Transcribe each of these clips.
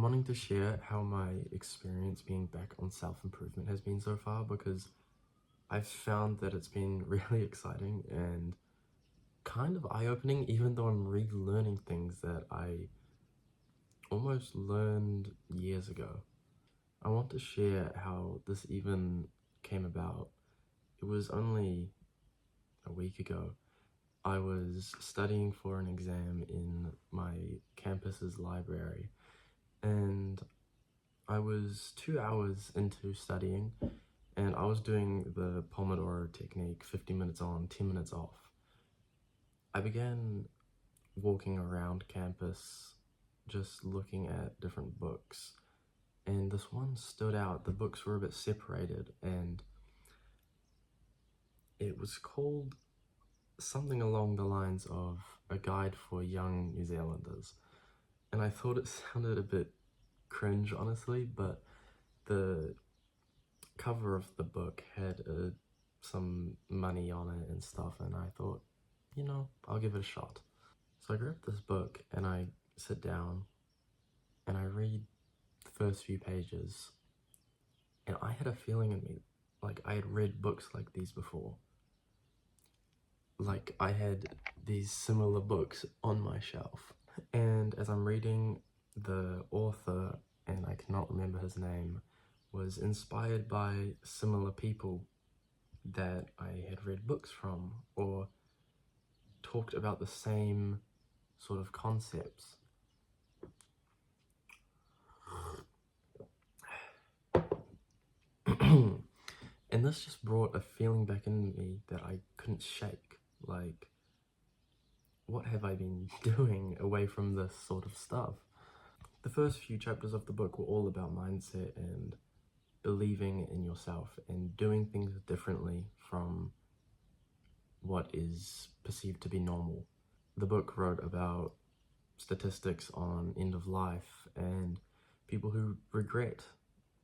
I'm wanting to share how my experience being back on self-improvement has been so far, because I've found that it's been really exciting and kind of eye-opening, even though I'm relearning things that I almost learned years ago. I want to share how this even came about. It was only a week ago. I was studying for an exam in my campus's library, and I was 2 hours into studying, and I was doing the Pomodoro technique, 50 minutes on, 10 minutes off. I began walking around campus, just looking at different books, and this one stood out. The books were a bit separated, and it was called something along the lines of A Guide for Young New Zealanders. And I thought it sounded a bit cringe, honestly, but the cover of the book had some money on it and stuff, and I thought, you know, I'll give it a shot. So I grabbed this book and I sit down and I read the first few pages, and I had a feeling in me like I had read books like these before. Like I had these similar books on my shelf. And as I'm reading, the author, and I cannot remember his name, was inspired by similar people that I had read books from, or talked about the same sort of concepts. And this just brought a feeling back in me that I couldn't shake. Like, what have I been doing away from this sort of stuff? The first few chapters of the book were all about mindset and believing in yourself and doing things differently from what is perceived to be normal. The book wrote about statistics on end of life and people who regret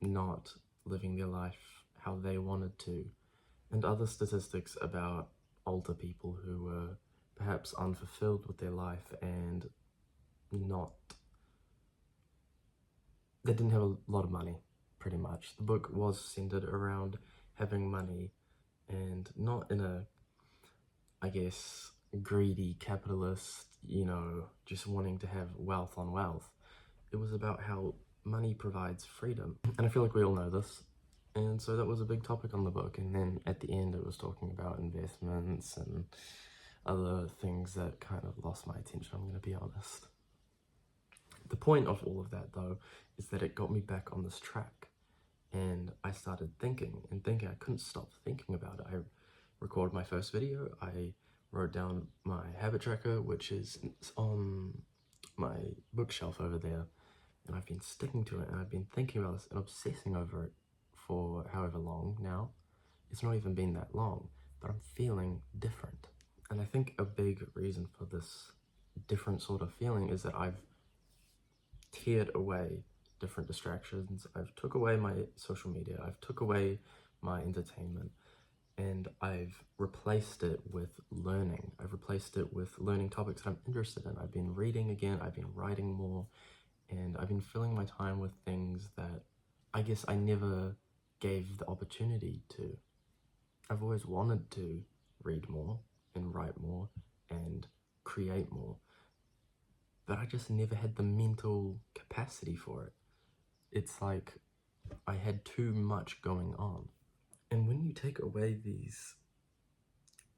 not living their life how they wanted to, and other statistics about older people who were perhaps unfulfilled with their life and they didn't have a lot of money, pretty much. The book was centered around having money, and not in a, I guess, greedy capitalist, just wanting to have wealth on wealth. It was about how money provides freedom, and I feel like we all know this. And so that was a big topic on the book, and then at the end it was talking about investments and other things that kind of lost my attention, I'm going to be honest. The point of all of that, though, is that it got me back on this track, and I started thinking and thinking. I couldn't stop thinking about it. I recorded my first video, I wrote down my habit tracker, which is on my bookshelf over there, and I've been sticking to it, and I've been thinking about this and obsessing over it for however long now. It's not even been that long, but I'm feeling different. And I think a big reason for this different sort of feeling is that I've teared away different distractions. I've took away my social media, I've took away my entertainment, and I've replaced it with learning. I've replaced it with learning topics that I'm interested in. I've been reading again, I've been writing more, and I've been filling my time with things that I guess I never gave the opportunity to. I've always wanted to read more and write more and create more, but I just never had the mental capacity for it. It's like I had too much going on. And when you take away these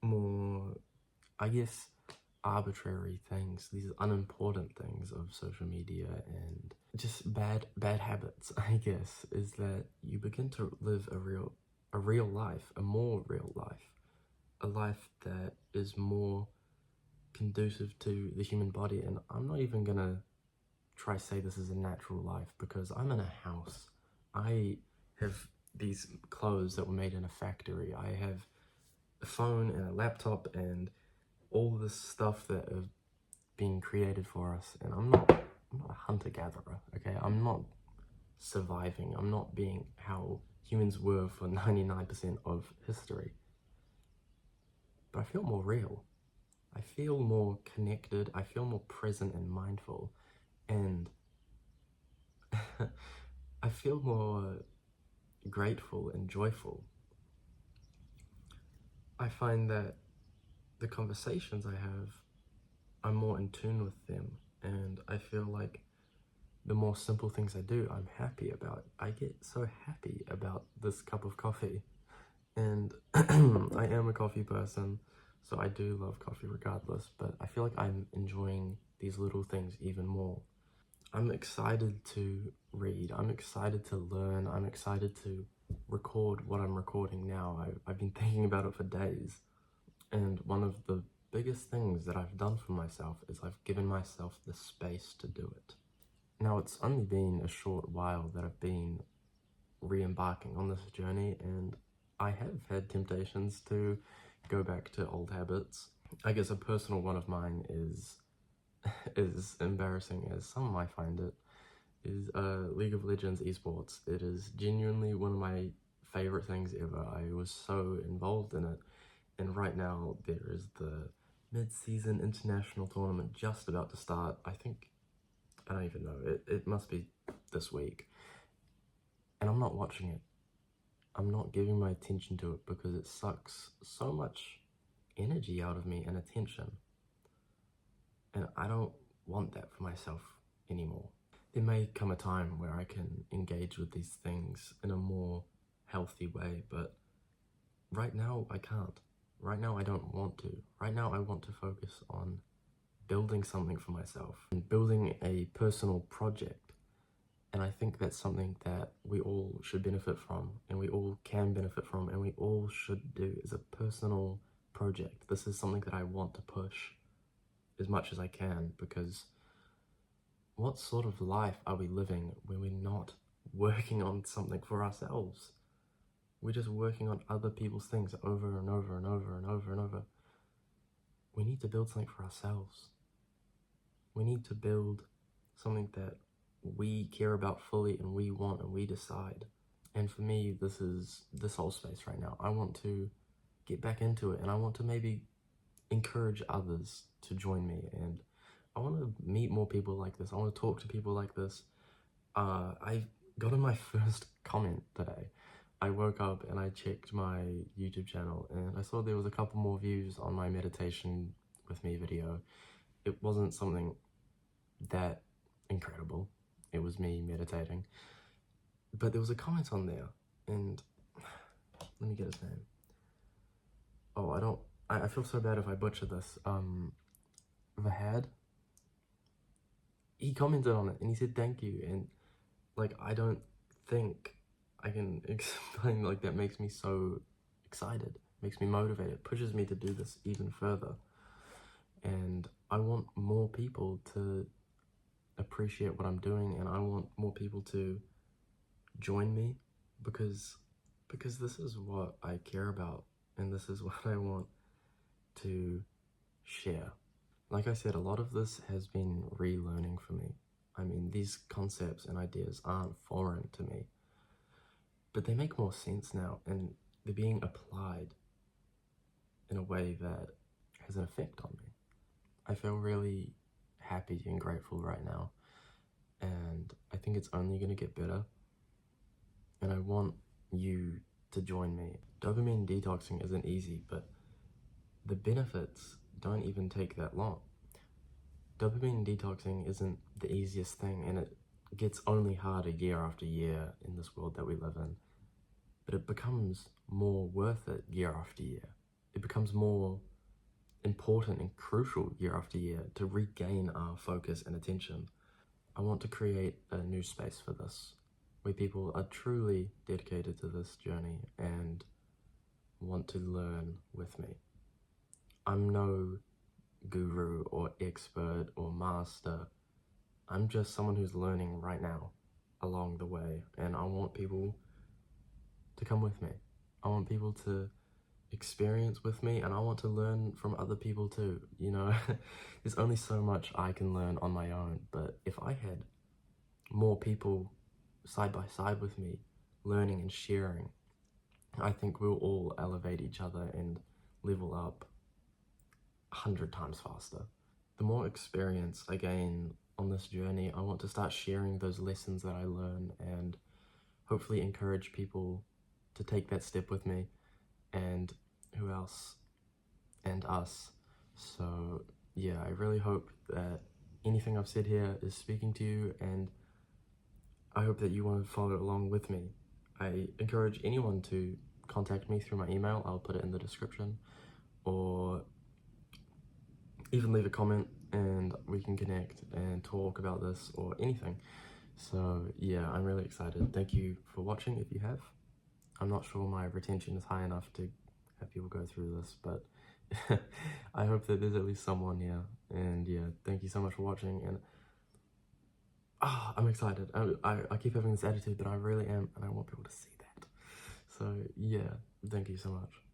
more, I guess, arbitrary things, these unimportant things of social media and just bad habits, I guess, is that you begin to live a real life, a more real life, a life that is more conducive to the human body. And I'm not even gonna try to say this is a natural life, because I'm in a house. I have these clothes that were made in a factory. I have a phone and a laptop and all this stuff that have been created for us, and I'm not a hunter-gatherer, okay? I'm not surviving. I'm not being how humans were for 99% of history. But I feel more real. I feel more connected. I feel more present and mindful. And I feel more grateful and joyful. I find that the conversations I have, I'm more in tune with them, and I feel like the more simple things I do, I'm happy about. I get so happy about this cup of coffee, and I am a coffee person, so I do love coffee regardless, but I feel like I'm enjoying these little things even more. I'm excited to read, I'm excited to learn, I'm excited to record what I'm recording now. I've been thinking about it for days, and one of the biggest things that I've done for myself is I've given myself the space to do it. Now, it's only been a short while that I've been re-embarking on this journey, and I have had temptations to go back to old habits. I guess a personal one of mine is as embarrassing as some might find it, is League of Legends esports. It is genuinely one of my favorite things ever. I was so involved in it, and right now there is the mid-season international tournament just about to start. I don't even know, it must be this week, and I'm not watching it. I'm not giving my attention to it because it sucks so much energy out of me and attention, and I don't want that for myself anymore. There may come a time where I can engage with these things in a more healthy way, but right now I can't. Right now I don't want to. Right now I want to focus on building something for myself and building a personal project. And I think that's something that we all should benefit from, and we all can benefit from, and we all should do as a personal project. This is something that I want to push as much as I can, because what sort of life are we living when we're not working on something for ourselves? We're just working on other people's things over and over and over and over and over. We need to build something for ourselves. We need to build something that we care about fully and we want and we decide. And for me, this is this whole space right now. I want to get back into it, and I want to maybe encourage others to join me, and I want to meet more people like this. I want to talk to people like this. I got in my first comment today. I woke up and I checked my YouTube channel and I saw there was a couple more views on my meditation with me video. It wasn't something that incredible. It was me meditating. But there was a comment on there, and let me get his name. Oh, I feel so bad if I butcher this. Vahad. He commented on it and he said thank you, and like, I don't think I can explain, like, that makes me so excited, makes me motivated, pushes me to do this even further. And I want more people to appreciate what I'm doing, and I want more people to join me, because this is what I care about, and this is what I want to share. Like I said, a lot of this has been relearning for me. I mean, these concepts and ideas aren't foreign to me, but they make more sense now, and they're being applied in a way that has an effect on me. I feel really happy and grateful right now, and I think it's only going to get better, and I want you to join me. Dopamine detoxing isn't easy, but the benefits don't even take that long. Dopamine detoxing isn't the easiest thing, and it gets only harder year after year in this world that we live in. But it becomes more worth it year after year. It becomes more important and crucial year after year to regain our focus and attention. I want to create a new space for this, where people are truly dedicated to this journey and want to learn with me. I'm no guru or expert or master. I'm just someone who's learning right now along the way, and I want people to come with me. I want people to experience with me, and I want to learn from other people too. You know, there's only so much I can learn on my own, but if I had more people side by side with me learning and sharing, I think we'll all elevate each other and level up 100 times faster. The more experience I gain on this journey, I want to start sharing those lessons that I learn and hopefully encourage people to take that step with me, and who else, and us. So yeah, I really hope that anything I've said here is speaking to you, and I hope that you want to follow along with me. I encourage anyone to contact me through my email. I'll put it in the description, or even leave a comment and we can connect and talk about this or anything. So yeah, I'm really excited. Thank you for watching if you have. I'm not sure my retention is high enough to have people go through this, but I hope that there's at least someone here. And yeah, thank you so much for watching, and I'm excited. I keep having this attitude that I really am, and I want people to see that. So yeah, thank you so much.